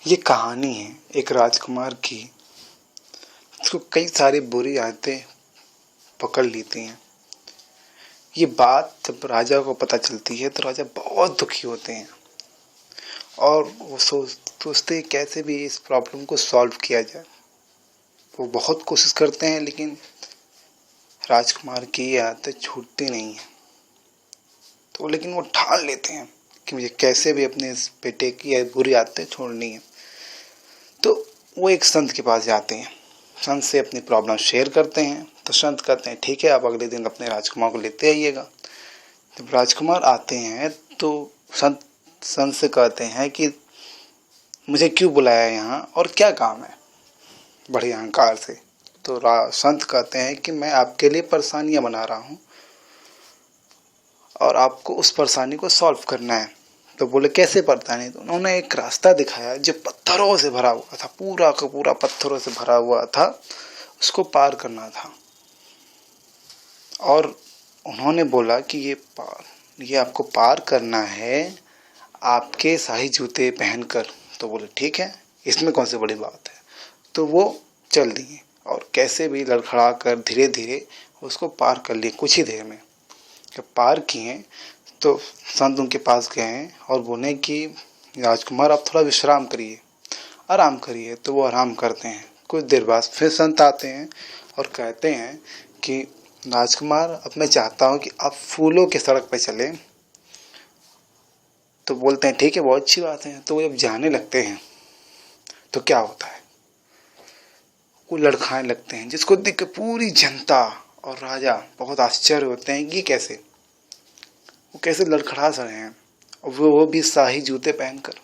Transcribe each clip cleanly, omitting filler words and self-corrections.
ये कहानी है एक राजकुमार की, जिसको कई सारी बुरी आदतें पकड़ लेती हैं। ये बात जब राजा को पता चलती है तो राजा बहुत दुखी होते हैं और वो सोचते कैसे भी इस प्रॉब्लम को सॉल्व किया जाए। वो बहुत कोशिश करते हैं लेकिन राजकुमार की ये आदतें छूटती नहीं है। तो लेकिन वो ठान लेते हैं कि मुझे कैसे भी अपने इस बेटे की ये बुरी आदतें छोड़नी है। तो वो एक संत के पास जाते हैं, संत से अपनी प्रॉब्लम शेयर करते हैं। तो संत कहते हैं ठीक है, आप अगले दिन अपने राजकुमार को लेते आइएगा। जब राजकुमार आते हैं तो संत से कहते हैं कि मुझे क्यों बुलाया यहाँ और क्या काम है, बड़े अहंकार से। तो संत कहते हैं कि मैं आपके लिए परेशानियां बना रहा हूँ और आपको उस परेशानी को सॉल्व करना है। तो बोले कैसे परेशानी? तो उन्होंने एक रास्ता दिखाया जो पत्थरों से भरा हुआ था, पूरा का पूरा पत्थरों से भरा हुआ था, उसको पार करना था। और उन्होंने बोला कि ये आपको पार करना है आपके शाही जूते पहनकर। तो बोले ठीक है, इसमें कौन सी बड़ी बात है। तो वो चल दिए और कैसे भी लड़खड़ा कर धीरे धीरे उसको पार कर लिए कुछ ही देर में। जब पार किए तो संत उनके पास गए और बोले कि राजकुमार आप थोड़ा विश्राम करिए, आराम करिए। तो वो आराम करते हैं। कुछ देर बाद फिर संत आते हैं और कहते हैं कि राजकुमार अब मैं चाहता हूँ कि आप फूलों के सड़क पर चलें। तो बोलते हैं ठीक है, बहुत अच्छी बात है। तो वो जब जाने लगते हैं तो क्या होता है, वो लड़खड़ाने लगते हैं, जिसको देख के पूरी जनता और राजा बहुत आश्चर्य होते हैं कि कैसे वो कैसे लड़खड़ा रहे हैं, और वो भी शाही जूते पहनकर।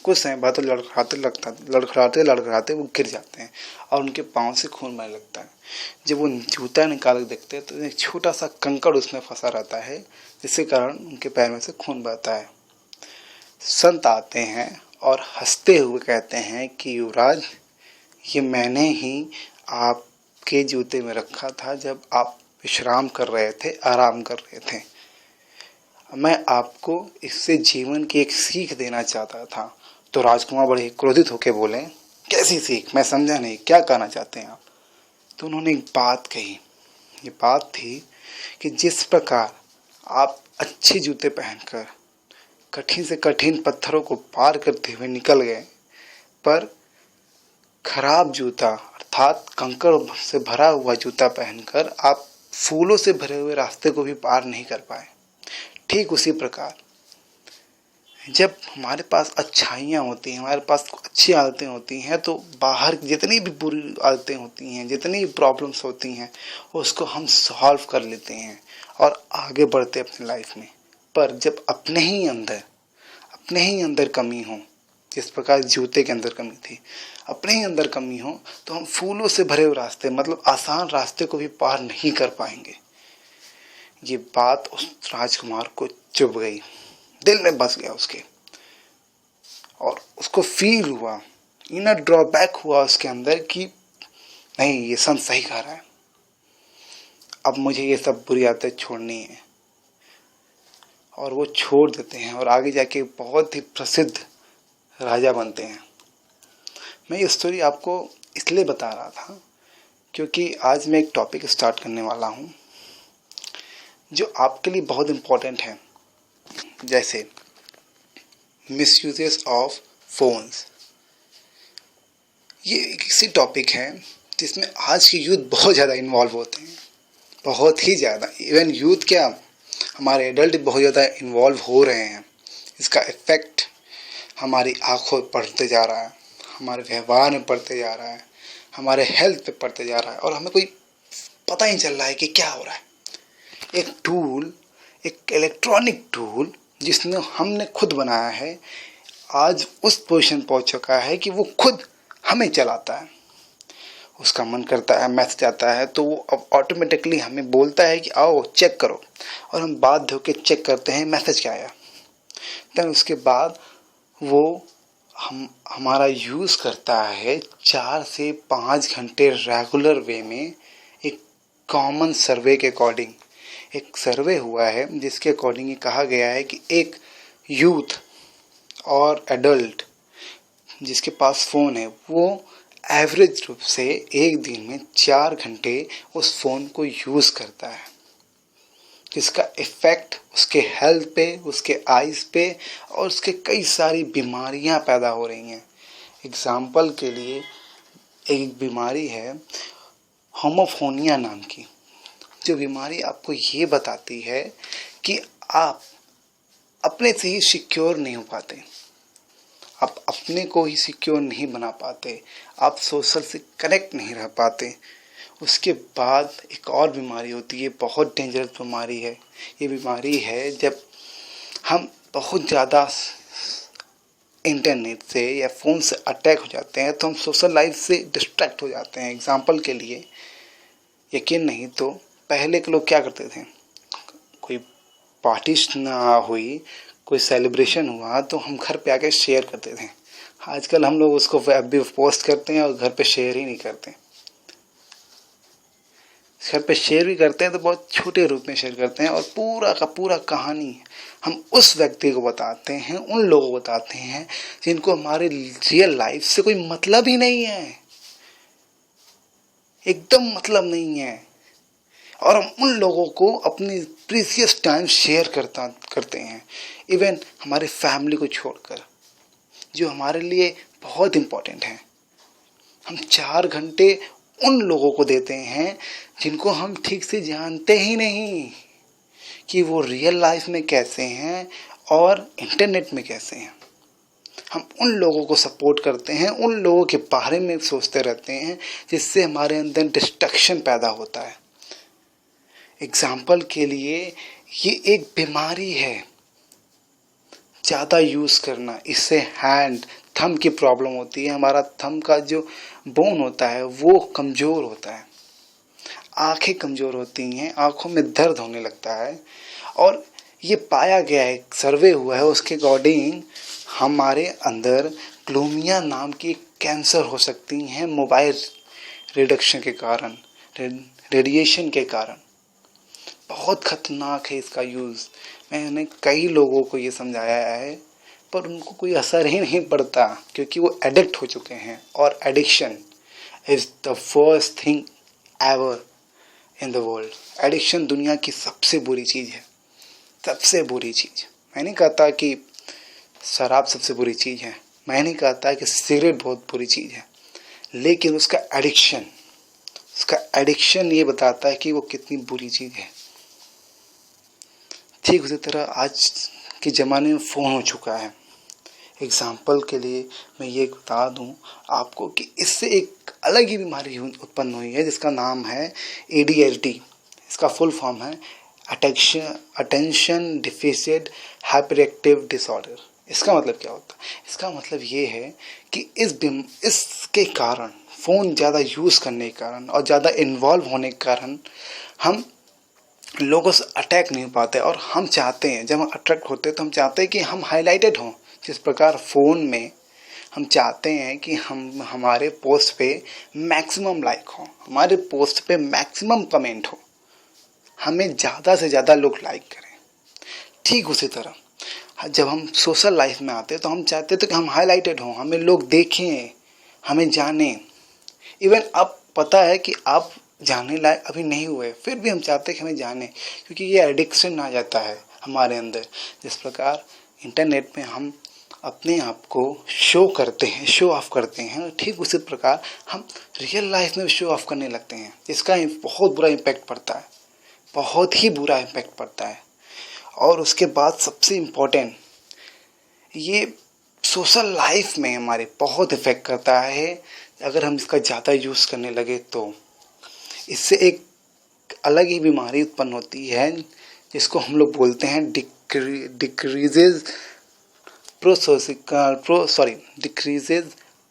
कुछ समय बाद तो लड़खड़ाते वो गिर जाते हैं और उनके पाँव से खून बहने लगता है। जब वो जूता निकाल के देखते हैं तो एक छोटा सा कंकड़ उसमें फंसा रहता है, जिसके कारण उनके पैर में से खून बहता है। संत आते हैं और हंसते हुए कहते हैं कि युवराज, ये मैंने ही आपके जूते में रखा था जब आप विश्राम कर रहे थे, आराम कर रहे थे। मैं आपको इससे जीवन की एक सीख देना चाहता था। तो राजकुमार बड़े क्रोधित होकर बोले, कैसी सीख? मैं समझा नहीं, क्या कहना चाहते हैं आप? तो उन्होंने एक बात कही। ये बात थी कि जिस प्रकार आप अच्छे जूते पहनकर कठिन से कठिन पत्थरों को पार करते हुए निकल गए, पर खराब जूता अर्थात कंकड़ से भरा हुआ जूता पहनकर आप फूलों से भरे हुए रास्ते को भी पार नहीं कर पाए। ठीक उसी प्रकार जब हमारे पास अच्छाइयाँ होती हैं, हमारे पास अच्छी आदतें होती हैं, तो बाहर जितनी भी बुरी आदतें होती हैं, जितनी भी प्रॉब्लम्स होती हैं, उसको हम सॉल्व कर लेते हैं और आगे बढ़ते अपनी लाइफ में। पर जब अपने ही अंदर कमी हो, जिस प्रकार जूते के अंदर कमी थी, अपने ही अंदर कमी हो, तो हम फूलों से भरे हुए रास्ते, मतलब आसान रास्ते को भी पार नहीं कर पाएंगे। ये बात उस राजकुमार को चुभ गई, दिल में बस गया उसके, और उसको फील हुआ, इनर ड्रॉबैक हुआ उसके अंदर कि नहीं, ये संत सही कह रहा है, अब मुझे ये सब बुरी आदतें छोड़नी है। और वो छोड़ देते हैं और आगे जाके बहुत ही प्रसिद्ध राजा बनते हैं। मैं ये स्टोरी आपको इसलिए बता रहा था क्योंकि आज मैं एक टॉपिक स्टार्ट करने वाला हूँ जो आपके लिए बहुत इम्पोर्टेंट है, जैसे मिसयूजेस ऑफ फोन्स। ये एक ऐसी टॉपिक है जिसमें आज के यूथ बहुत ज़्यादा इन्वॉल्व होते हैं, बहुत ही ज़्यादा। इवन यूथ क्या, हमारे एडल्ट बहुत ज़्यादा इन्वॉल्व हो रहे हैं। इसका इफ़ेक्ट हमारी आँखों पर पड़ते जा रहा है, हमारे व्यवहार में पड़ते जा रहा है, हमारे हेल्थ पे पड़ते जा रहा है, और हमें कोई पता ही चल रहा है कि क्या हो रहा है। एक टूल, एक इलेक्ट्रॉनिक टूल जिसने हमने खुद बनाया है, आज उस पोजीशन पहुंच चुका है कि वो खुद हमें चलाता है। उसका मन करता है, मैसेज आता है तो वो अब ऑटोमेटिकली हमें बोलता है कि आओ चेक करो, और हम बाध्य होकर चेक करते हैं मैसेज क्या आया। फिर उसके बाद वो हमारा यूज़ करता है 4 से 5 घंटे रेगुलर वे में। एक कॉमन सर्वे के अकॉर्डिंग एक सर्वे हुआ है जिसके अकॉर्डिंग ये कहा गया है कि एक यूथ और एडल्ट जिसके पास फ़ोन है वो एवरेज रूप से एक दिन में 4 घंटे उस फ़ोन को यूज़ करता है, जिसका इफ़ेक्ट उसके हेल्थ पे, उसके आइज़ पे और उसके कई सारी बीमारियां पैदा हो रही हैं। एग्ज़ाम्पल के लिए एक बीमारी है होमोफोनिया नाम की, जो बीमारी आपको ये बताती है कि आप अपने से ही सिक्योर नहीं हो पाते, आप अपने को ही सिक्योर नहीं बना पाते, आप सोशल से कनेक्ट नहीं रह पाते। उसके बाद एक और बीमारी होती है, बहुत डेंजरस बीमारी है। ये बीमारी है जब हम बहुत ज़्यादा इंटरनेट से या फ़ोन से अटैक हो जाते हैं तो हम सोशल लाइफ से डिस्ट्रैक्ट हो जाते हैं। एग्ज़ाम्पल के लिए, यकीन नहीं तो पहले के लोग क्या करते थे, कोई पार्टी ना हुई, कोई सेलिब्रेशन हुआ तो हम घर पे आके शेयर करते थे। आजकल हम लोग उसको वेब भी पोस्ट करते हैं और घर पे शेयर ही नहीं करते। घर पे शेयर भी करते हैं तो बहुत छोटे रूप में शेयर करते हैं और पूरा का पूरा कहानी हम उस व्यक्ति को बताते हैं, उन लोगों को बताते हैं जिनको हमारे रियल लाइफ से कोई मतलब ही नहीं है, एकदम मतलब नहीं है, और हम उन लोगों को अपनी प्रीसियस टाइम शेयर करते हैं, इवन हमारे फैमिली को छोड़कर, जो हमारे लिए बहुत इम्पोर्टेंट है। हम 4 घंटे उन लोगों को देते हैं जिनको हम ठीक से जानते ही नहीं कि वो रियल लाइफ में कैसे हैं और इंटरनेट में कैसे हैं। हम उन लोगों को सपोर्ट करते हैं, उन लोगों के बारे में सोचते रहते हैं, जिससे हमारे अंदर डिस्ट्रैक्शन पैदा होता है। एग्जाम्पल के लिए, ये एक बीमारी है ज़्यादा यूज़ करना, इससे हैंड थंब की प्रॉब्लम होती है। हमारा थंब का जो बोन होता है वो कमज़ोर होता है, आंखें कमज़ोर होती हैं, आंखों में दर्द होने लगता है। और ये पाया गया है, सर्वे हुआ है, उसके अकॉर्डिंग हमारे अंदर ग्लूमिया नाम की कैंसर हो सकती हैं मोबाइल रिडक्शन के कारण, रेडिएशन के कारण। बहुत खतरनाक है इसका यूज़। मैंने कई लोगों को ये समझाया है पर उनको कोई असर ही नहीं पड़ता, क्योंकि वो एडिक्ट हो चुके हैं। और addiction is the worst thing ever in the world. Addiction दुनिया की सबसे बुरी चीज़ है, सबसे बुरी चीज़। मैं नहीं कहता कि शराब सबसे बुरी चीज़ है, मैं नहीं कहता कि सिगरेट बहुत बुरी चीज़ है, लेकिन उसका एडिक्शन ये बताता है कि वो कितनी बुरी चीज़ है। ठीक उसी तरह आज के ज़माने में फ़ोन हो चुका है। एग्ज़ाम्पल के लिए मैं ये बता दूं आपको कि इससे एक अलग ही बीमारी उत्पन्न हुई है जिसका नाम है ADHD। इसका फुल फॉर्म है अटेंशन डिफिसिट हाइपरएक्टिव डिसऑर्डर। इसका मतलब क्या होता है? इसका मतलब ये है कि इसके कारण, फ़ोन ज़्यादा यूज़ करने के कारण और ज़्यादा इन्वॉल्व होने के कारण हम लोगों से अटैक नहीं हो पाते। और हम चाहते हैं, जब हम अट्रैक्ट होते हैं तो हम चाहते हैं कि हम हाईलाइटेड हों। जिस प्रकार फ़ोन में हम चाहते हैं कि हमारे पोस्ट पे मैक्सिमम लाइक हो, हमारे पोस्ट पे मैक्सिमम कमेंट हो, हमें ज़्यादा से ज़्यादा लोग लाइक करें। ठीक उसी तरह जब हम सोशल लाइफ में आते हैं तो हम चाहते थे कि हम हाईलाइटेड हों, हमें लोग देखें, हमें जानें। इवन अब पता है कि आप जानने लायक अभी नहीं हुए, फिर भी हम चाहते हैं कि हमें जाने, क्योंकि ये एडिक्शन आ जाता है हमारे अंदर। जिस प्रकार इंटरनेट में हम अपने आप को शो करते हैं, शो ऑफ करते हैं, ठीक उसी प्रकार हम रियल लाइफ में शो ऑफ करने लगते हैं, जिसका बहुत बुरा इम्पैक्ट पड़ता है, बहुत ही बुरा इम्पैक्ट पड़ता है। और उसके बाद सबसे इम्पोर्टेंट, ये सोशल लाइफ में हमारे बहुत इफ़ेक्ट करता है अगर हम इसका ज़्यादा यूज़ करने लगे तो। इससे एक अलग ही बीमारी उत्पन्न होती है जिसको हम लोग बोलते हैं डिक्रीजेज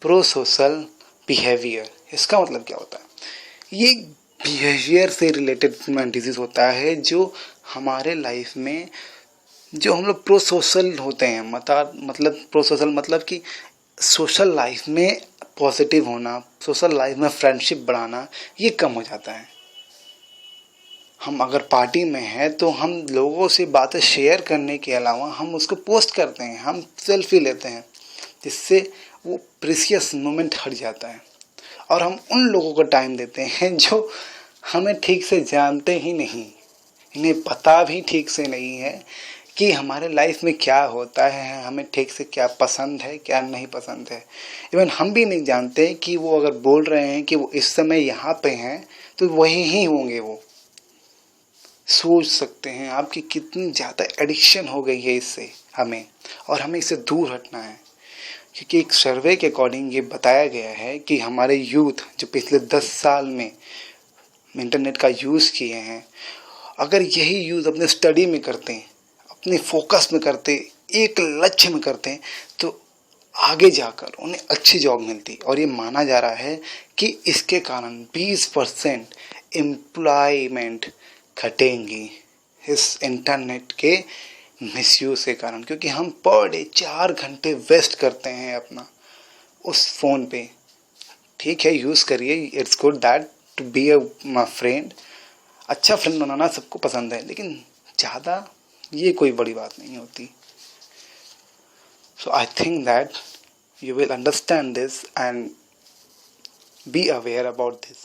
प्रोसोशल बिहेवियर। इसका मतलब क्या होता है? ये बिहेवियर से रिलेटेड डिजीज़ होता है जो हमारे लाइफ में, जो हम लोग प्रोसोशल होते हैं, मतलब प्रोसोशल मतलब कि सोशल लाइफ में पॉजिटिव होना, सोशल लाइफ में फ्रेंडशिप बढ़ाना, ये कम हो जाता है। हम अगर पार्टी में हैं तो हम लोगों से बातें शेयर करने के अलावा हम उसको पोस्ट करते हैं, हम सेल्फी लेते हैं, जिससे वो प्रीशियस मोमेंट हट जाता है और हम उन लोगों को टाइम देते हैं जो हमें ठीक से जानते ही नहीं, इन्हें पता भी ठीक से नहीं है कि हमारे लाइफ में क्या होता है, हमें ठीक से क्या पसंद है क्या नहीं पसंद है। इवन हम भी नहीं जानते कि वो अगर बोल रहे हैं कि वो इस समय यहाँ पे हैं तो वही ही होंगे। वो सोच सकते हैं आपकी कितनी ज़्यादा एडिक्शन हो गई है इससे हमें, और हमें इससे दूर हटना है। क्योंकि एक सर्वे के अकॉर्डिंग ये बताया गया है कि हमारे यूथ जो पिछले 10 साल में इंटरनेट का यूज़ किए हैं, अगर यही यूज़ अपने स्टडी में करते हैं, अपने फोकस में करते, एक लक्ष्य में करते हैं, तो आगे जाकर उन्हें अच्छी जॉब मिलती। और ये माना जा रहा है कि इसके कारण 20% एम्प्लॉयमेंट घटेंगी इस इंटरनेट के मिसयूज़ के कारण। क्योंकि हम पर डे 4 घंटे वेस्ट करते हैं अपना उस फ़ोन पे। ठीक है, यूज़ करिए, it's good that to be a my friend. अच्छा फ्रेंड बनाना सबको पसंद है, लेकिन ज़्यादा ये कोई बड़ी बात नहीं होती। So I think that you will understand this and be aware about this.